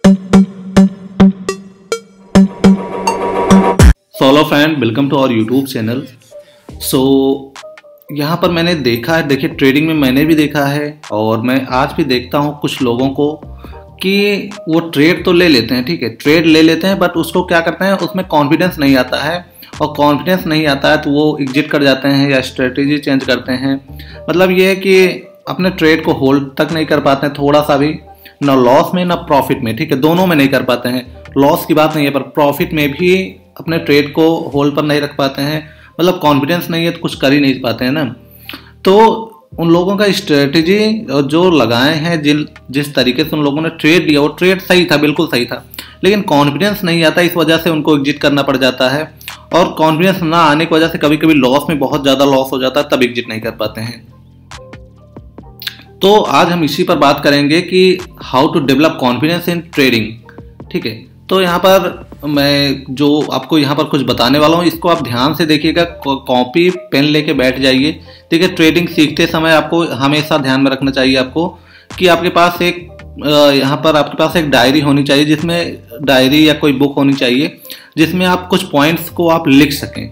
Hello friend, welcome to our YouTube channel. यहाँ पर मैंने देखा है, देखिए ट्रेडिंग में मैंने भी देखा है और मैं आज भी देखता हूँ कुछ लोगों को कि वो ट्रेड तो ले लेते हैं, ठीक है, ट्रेड ले लेते हैं, बट उसको क्या करते हैं, उसमें कॉन्फिडेंस नहीं आता है और कॉन्फिडेंस नहीं आता है तो वो एग्जिट कर जाते हैं या स्ट्रेटेजी चेंज करते हैं। मतलब ये है कि अपने ट्रेड को होल्ड तक नहीं कर पाते हैं, थोड़ा सा भी, ना लॉस में ना प्रॉफिट में, ठीक है, दोनों में नहीं कर पाते हैं। लॉस की बात नहीं है, पर प्रॉफिट में भी अपने ट्रेड को होल्ड पर नहीं रख पाते हैं। मतलब कॉन्फिडेंस नहीं है तो कुछ कर ही नहीं पाते हैं ना। तो उन लोगों का स्ट्रेटेजी जो लगाए हैं, जिस तरीके से उन लोगों ने ट्रेड लिया वो ट्रेड सही था, बिल्कुल सही था, लेकिन कॉन्फिडेंस नहीं आता, इस वजह से उनको एग्जिट करना पड़ जाता है। और कॉन्फिडेंस ना आने की वजह से कभी कभी लॉस में बहुत ज़्यादा लॉस हो जाता है, तब एग्जिट नहीं कर पाते हैं। तो आज हम इसी पर बात करेंगे कि how to develop confidence in trading, ठीक है। तो यहाँ पर मैं जो आपको यहाँ पर कुछ बताने वाला हूँ, इसको आप ध्यान से देखिएगा, कॉपी पेन लेके बैठ जाइए। देखिए ट्रेडिंग सीखते समय आपको हमेशा ध्यान में रखना चाहिए आपको कि आपके पास एक यहाँ पर आपके पास एक डायरी होनी चाहिए, जिसमें डायरी या कोई बुक होनी चाहिए जिसमें आप कुछ पॉइंट्स को आप लिख सकें,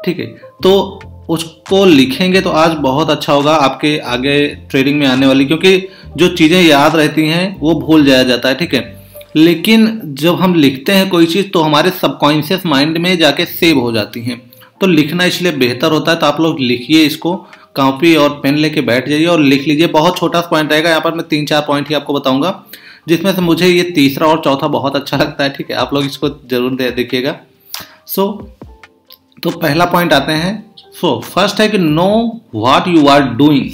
ठीक है। तो उसको लिखेंगे तो आज बहुत अच्छा होगा आपके आगे ट्रेडिंग में आने वाली, क्योंकि जो चीज़ें याद रहती हैं वो भूल जाया जाता है, ठीक है। लेकिन जब हम लिखते हैं कोई चीज़ तो हमारे सबकॉन्शियस माइंड में जाके सेव हो जाती हैं, तो लिखना इसलिए बेहतर होता है। तो आप लोग लिखिए, इसको कॉपी और पेन लेके बैठ जाइए और लिख लीजिए। बहुत छोटा सा पॉइंट रहेगा, यहाँ पर मैं 3-4 पॉइंट ही आपको बताऊंगा, जिसमें से मुझे ये तीसरा और चौथा बहुत अच्छा लगता है, ठीक है। आप लोग इसको जरूर देखिएगा। तो पहला पॉइंट आते हैं। फर्स्ट है कि know what you are doing.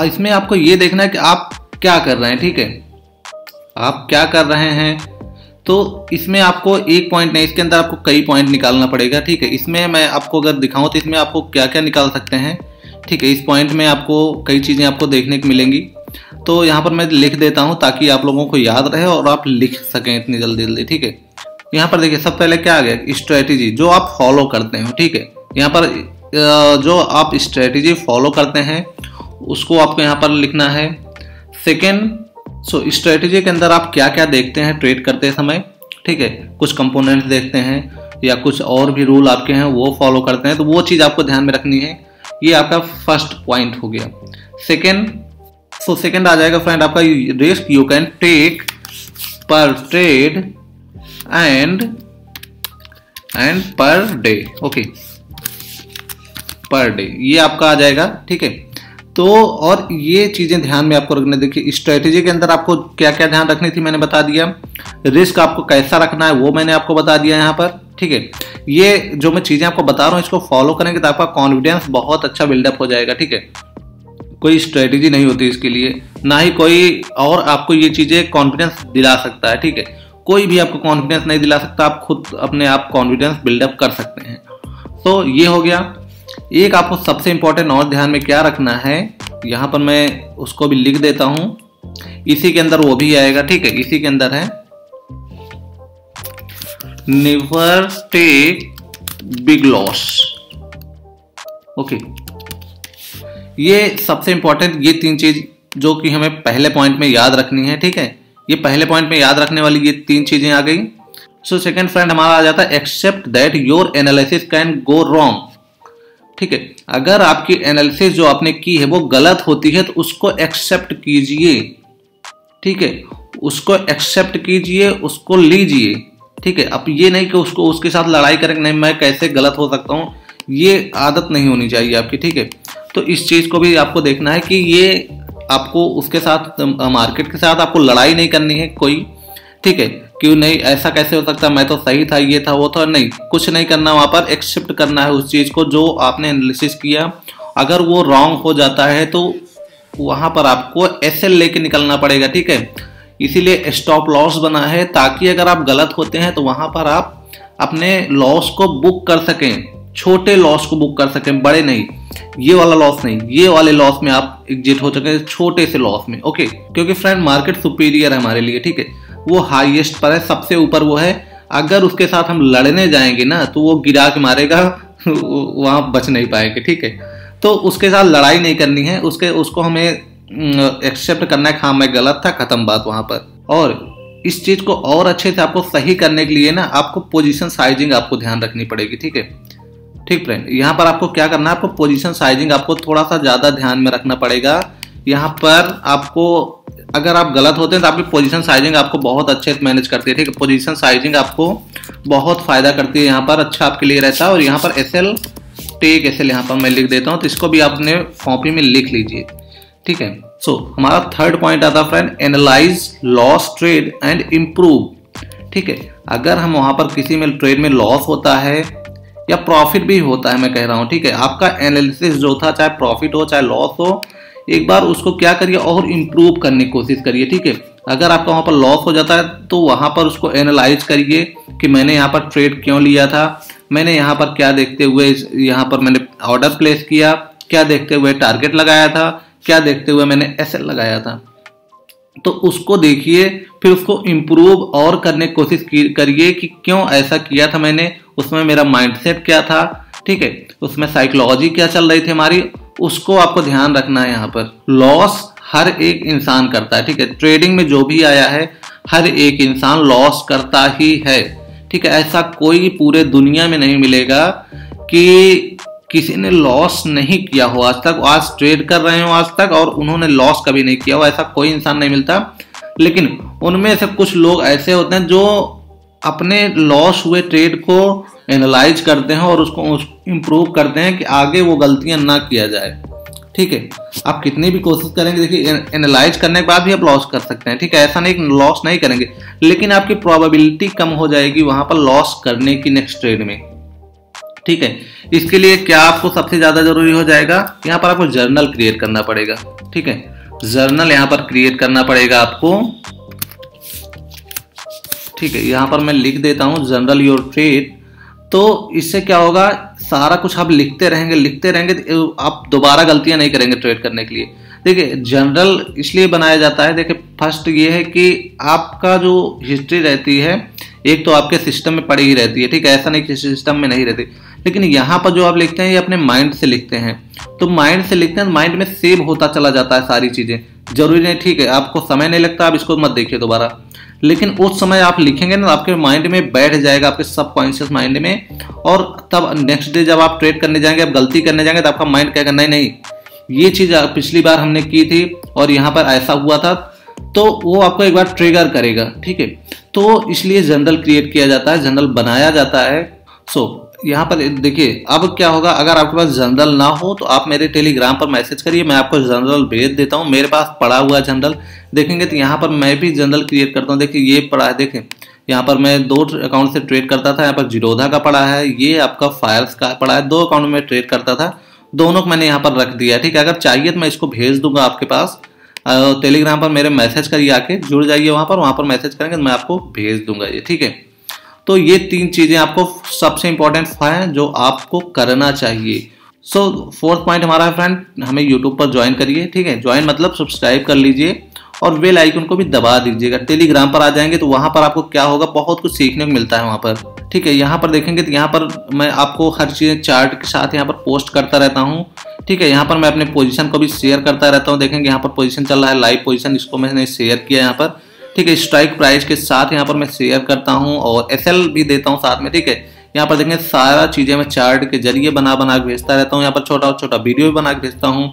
इसमें आपको ये देखना है कि आप क्या कर रहे हैं, ठीक है, आप क्या कर रहे हैं। तो इसमें आपको एक पॉइंट नहीं, इसके अंदर आपको कई पॉइंट निकालना पड़ेगा, ठीक है। इसमें मैं आपको अगर दिखाऊं तो इसमें आपको क्या क्या निकाल सकते हैं, ठीक है। इस पॉइंट में आपको कई चीज़ें आपको देखने को मिलेंगी। तो यहाँ पर मैं लिख देता हूँ ताकि आप लोगों को याद रहे और आप लिख सकें इतनी जल्दी जल्दी, ठीक है। यहाँ पर देखिए सबसे पहले क्या आ गया, स्ट्रेटेजी जो आप फॉलो करते हो, ठीक है। यहाँ पर जो आप स्ट्रेटेजी फॉलो करते हैं उसको आपको यहाँ पर लिखना है। सेकेंड, स्ट्रेटेजी के अंदर आप क्या क्या देखते हैं ट्रेड करते समय, ठीक है, कुछ कंपोनेंट्स देखते हैं या कुछ और भी रूल आपके हैं वो फॉलो करते हैं, तो वो चीज़ आपको ध्यान में रखनी है। ये आपका फर्स्ट पॉइंट हो गया। सेकेंड आ जाएगा फ्रेंड आपका रिस्क यू कैन टेक पर trade and per day, okay, per day, ये आपका आ जाएगा, ठीक है। तो और ये चीजें ध्यान में आपको रखना। देखिए स्ट्रेटेजी के अंदर आपको क्या क्या ध्यान रखनी थी मैंने बता दिया, रिस्क आपको कैसा रखना है वो मैंने आपको बता दिया यहाँ पर, ठीक है। ये जो मैं चीजें आपको बता रहा हूँ इसको फॉलो करेंगे तो आपका कॉन्फिडेंस बहुत अच्छा बिल्डअप हो जाएगा, ठीक है। कोई स्ट्रेटेजी नहीं होती इसके लिए, ना ही कोई और आपको ये चीजें कॉन्फिडेंस दिला सकता है, ठीक है। कोई भी आपको कॉन्फिडेंस नहीं दिला सकता, आप खुद अपने आप कॉन्फिडेंस बिल्डअप कर सकते हैं। तो ये हो गया। एक आपको सबसे इंपॉर्टेंट और ध्यान में क्या रखना है, यहां पर मैं उसको भी लिख देता हूं, इसी के अंदर वो भी आएगा, ठीक है। इसी के अंदर है never take big loss, okay. ये सबसे इंपॉर्टेंट, ये 3 चीज जो कि हमें पहले पॉइंट में याद रखनी है, ठीक है। ये पहले पॉइंट में याद रखने वाली ये 3 चीजें आ गई। सेकंड फ्रेंड हमारा आ जाता है accept that your analysis can go wrong, ठीक है। अगर आपकी एनालिसिस जो आपने की है वो गलत होती है तो उसको एक्सेप्ट कीजिए, ठीक है, उसको एक्सेप्ट कीजिए, उसको लीजिए, ठीक है। अब ये नहीं कि उसको उसके साथ लड़ाई करेंगे, नहीं मैं कैसे गलत हो सकता हूँ, ये आदत नहीं होनी चाहिए आपकी, ठीक है। तो इस चीज को भी आपको देखना है कि ये आपको उसके साथ, मार्केट के साथ आपको लड़ाई नहीं करनी है कोई, ठीक है। क्यों नहीं, ऐसा कैसे हो सकता, मैं तो सही था, ये था वो था, नहीं, कुछ नहीं करना। वहां पर एक्सेप्ट करना है उस चीज को जो आपने एनालिसिस किया। अगर वो रॉन्ग हो जाता है तो वहां पर आपको एसएल लेके निकलना पड़ेगा, ठीक है। इसीलिए स्टॉप लॉस बना है ताकि अगर आप गलत होते हैं तो वहां पर आप अपने लॉस को बुक कर सकें, छोटे लॉस को बुक कर सकें, बड़े नहीं, ये वाला लॉस नहीं, ये वाले लॉस में आप एग्जिट हो सके, छोटे से लॉस में, ओके। क्योंकि फ्रेंड मार्केट सुपीरियर है हमारे लिए, ठीक है, वो हाईएस्ट पर है, सबसे ऊपर वो है। अगर उसके साथ हम लड़ने जाएंगे ना तो वो गिरा के मारेगा, वहां बच नहीं पाएंगे, ठीक है। तो उसके साथ लड़ाई नहीं करनी है, उसको हमें एक्सेप्ट करना है, हाँ मैं गलत था, खत्म बात वहां पर। और इस चीज को और अच्छे से आपको सही करने के लिए ना आपको पोजीशन साइजिंग आपको ध्यान रखनी पड़ेगी। ठीक है, ठीक फ्रेंड, यहाँ पर आपको क्या करना है, आपको पोजीशन साइजिंग आपको थोड़ा सा ज्यादा ध्यान में रखना पड़ेगा। यहाँ पर आपको अगर आप गलत होते हैं तो आपकी पोजीशन साइजिंग आपको बहुत अच्छे से मैनेज करती है। ठीक है, पोजीशन साइजिंग आपको बहुत फायदा करती है, यहाँ पर अच्छा आपके लिए रहता है। और यहाँ पर एसएल टेक एसएल यहाँ पर मैं लिख देता हूँ, तो इसको भी आपने कॉपी में लिख लीजिए। ठीक है, सो हमारा थर्ड पॉइंट आता है friend, analyse loss trade and improve. ठीक है, अगर हम वहां पर किसी में ट्रेड में लॉस होता है या प्रॉफिट भी होता है, मैं कह रहा हूँ, ठीक है, आपका एनालिसिस जो था, चाहे प्रॉफिट हो चाहे लॉस हो, एक बार उसको क्या करिए और इम्प्रूव करने की कोशिश करिए। ठीक है, अगर आपका वहां पर लॉस हो जाता है तो वहां पर उसको एनालाइज करिए कि मैंने यहाँ पर ट्रेड क्यों लिया था, मैंने यहाँ पर क्या देखते हुए यहाँ पर मैंने ऑर्डर प्लेस किया, क्या देखते हुए टारगेट लगाया था, क्या देखते हुए मैंने एसएल लगाया था। तो उसको देखिए, फिर उसको इम्प्रूव और करने की कोशिश करिए कि क्यों ऐसा किया था मैंने, उसमें मेरा माइंडसेट क्या था। ठीक है, उसमें साइकोलॉजी क्या चल रही थी हमारी, उसको आपको ध्यान रखना है। यहाँ पर लॉस हर एक इंसान करता है। ठीक है, ट्रेडिंग में जो भी आया है हर एक इंसान लॉस करता ही है। ठीक है, ऐसा कोई पूरे दुनिया में नहीं मिलेगा कि किसी ने लॉस नहीं किया हो आज तक, आज ट्रेड कर रहे हो आज तक और उन्होंने लॉस कभी नहीं किया हो, ऐसा कोई इंसान नहीं मिलता। लेकिन उनमें से कुछ लोग ऐसे होते हैं जो अपने लॉस हुए ट्रेड को एनालाइज करते हैं और उसको इम्प्रूव करते हैं कि आगे वो गलतियां ना किया जाए। ठीक है, आप कितनी भी कोशिश करेंगे, देखिए एनालाइज करने के बाद भी आप लॉस कर सकते हैं। ठीक है, ऐसा नहीं लॉस नहीं करेंगे, लेकिन आपकी प्रोबेबिलिटी कम हो जाएगी वहां पर लॉस करने की नेक्स्ट ट्रेड में। ठीक है, इसके लिए क्या आपको सबसे ज्यादा जरूरी हो जाएगा, यहाँ पर आपको जर्नल क्रिएट करना पड़ेगा। ठीक है, जर्नल यहाँ पर क्रिएट करना पड़ेगा आपको। ठीक है, यहाँ पर मैं लिख देता हूँ जर्नल योर ट्रेड। तो इससे क्या होगा, सारा कुछ आप लिखते रहेंगे, आप दोबारा गलतियां नहीं करेंगे ट्रेड करने के लिए। देखिए, जर्नल इसलिए बनाया जाता है, देखिए फर्स्ट ये है कि आपका जो हिस्ट्री रहती है एक तो आपके सिस्टम में पड़ी ही रहती है। ठीक है, ऐसा नहीं कि सिस्टम में नहीं रहती, लेकिन यहाँ पर जो आप लिखते हैं ये अपने माइंड से लिखते हैं। तो माइंड से लिखते हैं, माइंड में सेव होता चला जाता है सारी चीजें, जरूरी नहीं। ठीक है, आपको समय नहीं लगता, आप इसको मत देखिए दोबारा, लेकिन उस समय आप लिखेंगे ना आपके माइंड में बैठ जाएगा, आपके सबकॉन्शियस माइंड में। और तब नेक्स्ट डे जब आप ट्रेड करने जाएंगे, आप गलती करने जाएंगे, तो आपका माइंड कहेगा नहीं नहीं ये चीज पिछली बार हमने की थी और यहाँ पर ऐसा हुआ था, तो वो आपको एक बार ट्रिगर करेगा। ठीक है, तो इसलिए जर्नल क्रिएट किया जाता है, जर्नल बनाया जाता है। सो यहाँ पर देखिए, अब क्या होगा, अगर आपके पास जर्नल ना हो तो आप मेरे टेलीग्राम पर मैसेज करिए, मैं आपको जर्नल भेज देता हूँ। मेरे पास पड़ा हुआ जर्नल देखेंगे तो यहाँ पर मैं भी जर्नल क्रिएट करता हूँ। देखिए ये पड़ा है, देखें यहाँ पर मैं 2 अकाउंट से ट्रेड करता था, यहाँ पर जीरोधा का पड़ा है, ये आपका फायर्स का पड़ा है, 2 अकाउंट में ट्रेड करता था, दोनों को मैंने यहाँ पर रख दिया। ठीक है, अगर चाहिए तो मैं इसको भेज दूंगा आपके पास, टेलीग्राम पर मेरे मैसेज करिए, आके जुड़ जाइए वहां पर मैसेज करेंगे तो मैं आपको भेज दूंगा ये। ठीक है, तो ये 3 चीजें आपको सबसे इंपॉर्टेंट है जो आपको करना चाहिए। सो फोर्थ पॉइंट हमारा है फ्रेंड, हमें यूट्यूब पर ज्वाइन करिए। ठीक है, ज्वाइन मतलब सब्सक्राइब कर लीजिए और बेल आइकन को भी दबा दीजिएगा। टेलीग्राम पर आ जाएंगे तो वहां पर आपको क्या होगा, बहुत कुछ सीखने को मिलता है वहां पर। ठीक है, यहाँ पर देखेंगे तो यहाँ पर मैं आपको हर चीज चार्ट के साथ यहाँ पर पोस्ट करता रहता हूँ। ठीक है, यहाँ पर मैं अपने पोजीशन को भी शेयर करता रहता हूँ। देखेंगे यहाँ पर पोजीशन चल रहा है, लाइव पोजीशन, इसको मैंने शेयर किया यहाँ पर। ठीक है, स्ट्राइक प्राइस के साथ यहाँ पर मैं शेयर करता हूँ और एसएल भी देता हूँ साथ में। ठीक है, यहाँ पर देखेंगे सारा चीजें मैं चार्ट के जरिए बना के भेजता रहता हूँ। यहाँ पर छोटा छोटा वीडियो भी बना के भेजता हूँ।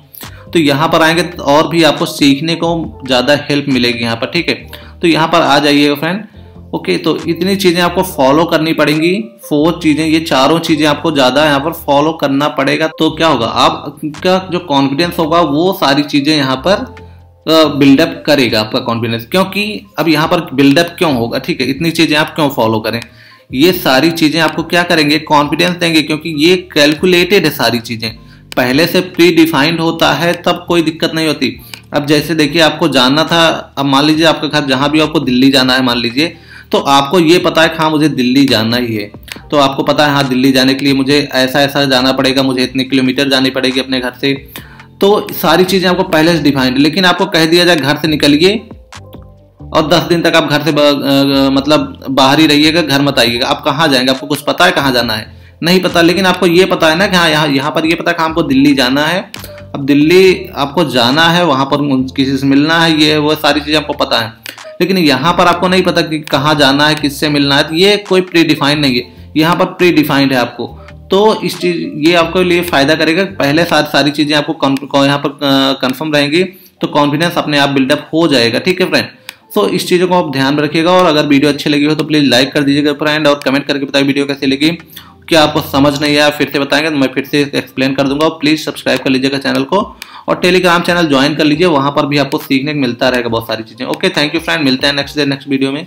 तो यहाँ पर आएंगे तो और भी आपको सीखने को ज्यादा हेल्प मिलेगी यहाँ पर। ठीक है, तो यहाँ पर आ जाइएगा फ्रेंड। ओके, तो इतनी चीजें आपको फॉलो करनी पड़ेंगी, 4 चीजें, ये चारों चीजें आपको ज्यादा यहाँ पर फॉलो करना पड़ेगा। तो क्या होगा, आपका जो कॉन्फिडेंस होगा वो सारी चीजें यहाँ पर बिल्डअप करेगा आपका कॉन्फिडेंस। क्योंकि अब यहाँ पर बिल्डअप क्यों होगा, ठीक है, इतनी चीजें आप क्यों फॉलो करें, ये सारी चीजें आपको क्या करेंगे, कॉन्फिडेंस देंगे। क्योंकि ये कैलकुलेटेड है, सारी चीजें पहले से प्री डिफाइंड होता है, तब कोई दिक्कत नहीं होती। अब जैसे देखिए, आपको जाना था, अब मान लीजिए आपका घर जहां भी आपको दिल्ली जाना है मान लीजिए, तो आपको ये पता है कि हाँ मुझे दिल्ली जाना ही है, तो आपको पता है हाँ दिल्ली जाने के लिए मुझे ऐसा ऐसा जाना पड़ेगा, मुझे इतने किलोमीटर जानी पड़ेगी अपने घर से। तो सारी चीजें आपको पहले से डिफाइंड। लेकिन आपको कह दिया जाए घर से निकलिए और 10 दिन तक आप घर से मतलब बाहर ही रहिएगा, घर मत आइएगा। आप कहाँ जाएंगे, आपको कुछ पता है कहाँ जाना है, नहीं पता। लेकिन आपको ये पता है ना कि हाँ यहाँ पर ये पता है कि हमको दिल्ली जाना है। अब दिल्ली आपको जाना है, वहां पर किसी से मिलना है, ये वो सारी चीजें आपको पता है। लेकिन यहाँ पर आपको नहीं पता कि कहाँ जाना है, किससे मिलना है, ये कोई प्री डिफाइंड नहीं है, यहाँ पर प्री डिफाइंड है आपको। तो इस चीज ये आपके लिए फायदा करेगा, पहले सारी चीजें आपको यहाँ पर कंफर्म रहेंगी, तो कॉन्फिडेंस अपने आप बिल्डअप हो जाएगा। ठीक है फ्रेंड, तो इस चीज़ों को आप ध्यान में रखिएगा। और अगर वीडियो अच्छी लगी हो तो प्लीज़ लाइक कर दीजिएगा फ्रेंड, और कमेंट करके बताइए वीडियो कैसी लगी। क्या आपको समझ नहीं आया फिर से बताएंगे तो मैं फिर से एक्सप्लेन कर दूंगा। प्लीज़ सब्सक्राइब कर लीजिएगा चैनल को, और टेलीग्राम चैनल ज्वाइन कर लीजिए, वहाँ पर भी आपको सीखने को मिलता रहेगा बहुत सारी चीज़ें। ओके, थैंक यू फ्रेंड, मिलते हैं नेक्स्ट वीडियो में।